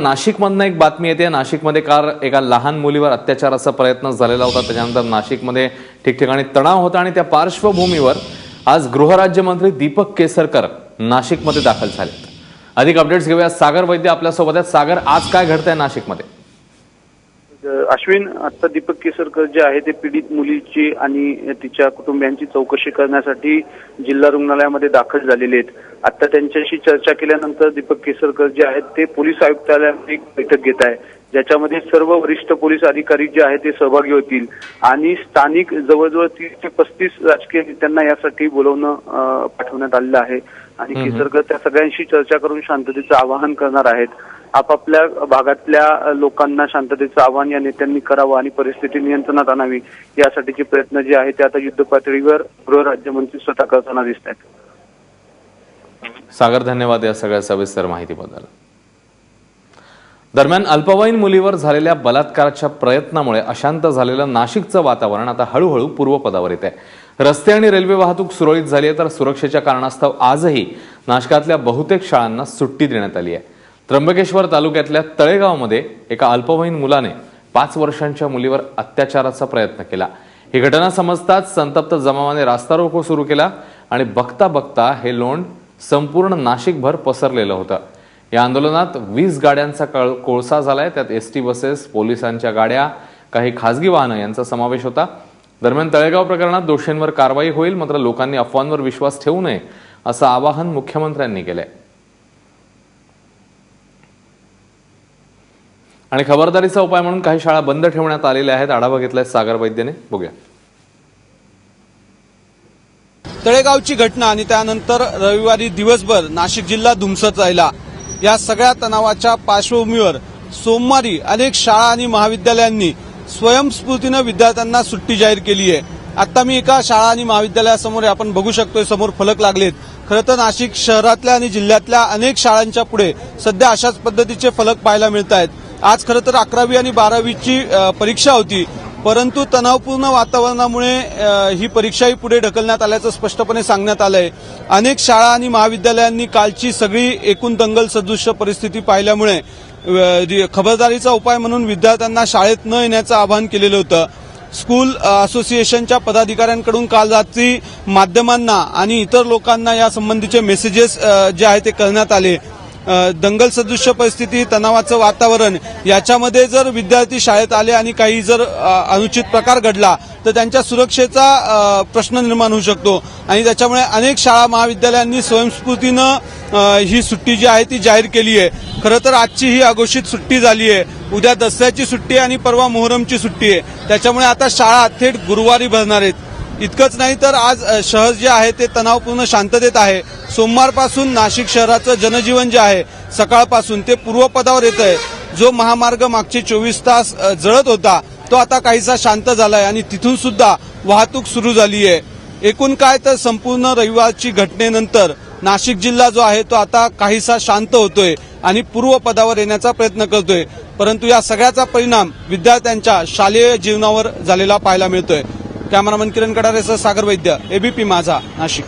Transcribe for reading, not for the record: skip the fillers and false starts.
नाशिकमधनं एक बातमी येते। नाशिकमध्ये काल एका लहान मुलीवर अत्याचाराचा प्रयत्न झालेला होता। त्याच्यानंतर नाशिकमध्ये ठिकठिकाणी तणाव होता आणि त्या पार्श्वभूमीवर आज गृहराज्यमंत्री दीपक केसरकर नाशिकमध्ये दाखल झाले। अधिक अपडेट्स घेऊया, सागर वैद्य आपल्यासोबत आहेत। सागर, आज काय घडतंय नाशिकमध्ये? अश्विन, आता दीपक केसरकर जे आहे ते पीडित मुलीची आणि तिच्या कुटुंबियांची चौकशी करण्यासाठी जिल्हा रुग्णालयामध्ये दाखल झालेले आहेत। आता त्यांच्याशी चर्चा केल्यानंतर दीपक केसरकर जे आहेत ते पोलीस आयुक्तालयात एक बैठक घेत आहे, ज्याच्यामध्ये सर्व वरिष्ठ पोलीस अधिकारी जे आहेत ते सहभागी होतील आणि स्थानिक जवळजवळ 30 ते 35 राजकीय नेत्यांना यासाठी बोलवणं पाठवण्यात आलेलं आहे आणि केसरकर त्या सगळ्यांशी चर्चा करून शांततेचं आवाहन करणार आहेत। आपापल्या भागातल्या लोकांना शांततेचं आवाहन या नेत्यांनी करावं आणि परिस्थिती नियंत्रणात आणावी यासाठीचे प्रयत्न जे आहेत ते आता युद्ध पातळीवर गृहराज्यमंत्री स्वतः करताना दिसत आहेत। सागर, धन्यवाद या सगळ्या सविस्तर माहितीबद्दल। दरम्यान अल्पवयीन मुलीवर झालेल्या बलात्काराच्या प्रयत्नामुळे अशांत झालेलं नाशिकचं वातावरण आता हळूहळू पूर्वपदावर येत आहे। रस्ते आणि रेल्वे वाहतूक सुरळीत झाली आहे, तर सुरक्षेच्या कारणास्तव आजही नाशकातल्या बहुतेक शाळांना सुट्टी देण्यात आली आहे। त्र्यंबकेश्वर तालुक्यातल्या तळेगावमध्ये एका अल्पवयीन मुलाने 5 वर्षांच्या मुलीवर अत्याचाराचा प्रयत्न केला। ही घटना समजताच संतप्त जमावाने रास्ता रोको सुरू केला आणि बघता बघता हे लोंढ संपूर्ण नाशिकभर पसरलेलं होतं। या आंदोलनात 20 गाड्यांचा कोळसा झालाय। त्यात एसटी बसेस, पोलिसांच्या गाड्या, काही खासगी वाहनं यांचा समावेश होता। दरम्यान तळेगाव प्रकरणात दोषींवर कारवाई होईल, मात्र लोकांनी अफवांवर विश्वास ठेवू नये असं आवाहन मुख्यमंत्र्यांनी केलंय। आणि खबरदारीचा उपाय म्हणून काही शाळा बंद ठेवण्यात आलेल्या आहेत। आढावा घेतलाय सागर वैद्यने, बघूया। तळेगावची घटना आणि त्यानंतर रविवारी दिवसभर नाशिक जिल्हा धुमसत राहिला। या सगळ्या तणावाच्या पार्श्वभूमीवर सोमवारी अनेक शाळा आणि महाविद्यालयांनी स्वयंस्फूर्तीनं विद्यार्थ्यांना सुट्टी जाहीर केली आहे। आता मी एका शाळा आणि महाविद्यालयासमोर आपण बघू शकतोय, समोर फलक लागलेत। खरं तर नाशिक शहरातल्या आणि जिल्ह्यातल्या अनेक शाळांच्या पुढे सध्या अशाच पद्धतीचे फलक पाहायला मिळत आहेत। आज खरं तर 11वी आणि 12वीची परीक्षा होती, परंतु तणावपूर्ण वातावरणामुळे ही परीक्षाही पुढे ढकलण्यात आल्याचं स्पष्टपणे सांगण्यात आलंय। अनेक शाळा आणि महाविद्यालयांनी कालची सगळी एकूण दंगल सदृश्य परिस्थिती पाहिल्यामुळे खबरदारीचा उपाय म्हणून विद्यार्थ्यांना शाळेत न येण्याचं आवाहन केलेलं होतं। स्कूल असोसिएशनच्या पदाधिकाऱ्यांकडून काल रात्री माध्यमांना आणि इतर लोकांना यासंबंधीचे मेसेजेस जे आहे ते करण्यात आले। दंगल सदृश्य परिस्थिती, तणावाचं वातावरण याच्यामध्ये जर विद्यार्थी शाळेत आले आणि काही जर अनुचित प्रकार घडला तर त्यांच्या सुरक्षेचा प्रश्न निर्माण होऊ शकतो आणि त्याच्यामुळे अनेक शाळा महाविद्यालयांनी स्वयंस्फूर्तीनं ही सुट्टी जी आहे ती जाहीर केली आहे। खरं तर आजची ही अघोषित सुट्टी झाली आहे। उद्या दसऱ्याची सुट्टी आणि परवा मोहरमची सुट्टी आहे, त्याच्यामुळे आता शाळा थेट गुरुवारी भरणार आहेत। इतकंच नाही तर आज शहर जे आहे ते तणावपूर्ण शांततेत आहे। सोमवारपासून नाशिक शहराचं जनजीवन जे आहे सकाळपासून ते पूर्वपदावर येत आहे। जो महामार्ग मागचे 24 तास जळत होता तो आता काहीसा शांत झालाय आणि तिथून सुद्धा वाहतूक सुरू झाली आहे। एकूण काय तर संपूर्ण रविवारची घटनेनंतर नाशिक जिल्हा जो आहे तो आता काहीसा शांत होतोय आणि पूर्वपदावर येण्याचा प्रयत्न करतोय, परंतु या सगळ्याचा परिणाम विद्यार्थ्यांच्या शालेय जीवनावर झालेला पाहायला मिळतोय। कॅमेरामन किरण कडारेसह सागर वैद्य, एबीपी माझा, नाशिक।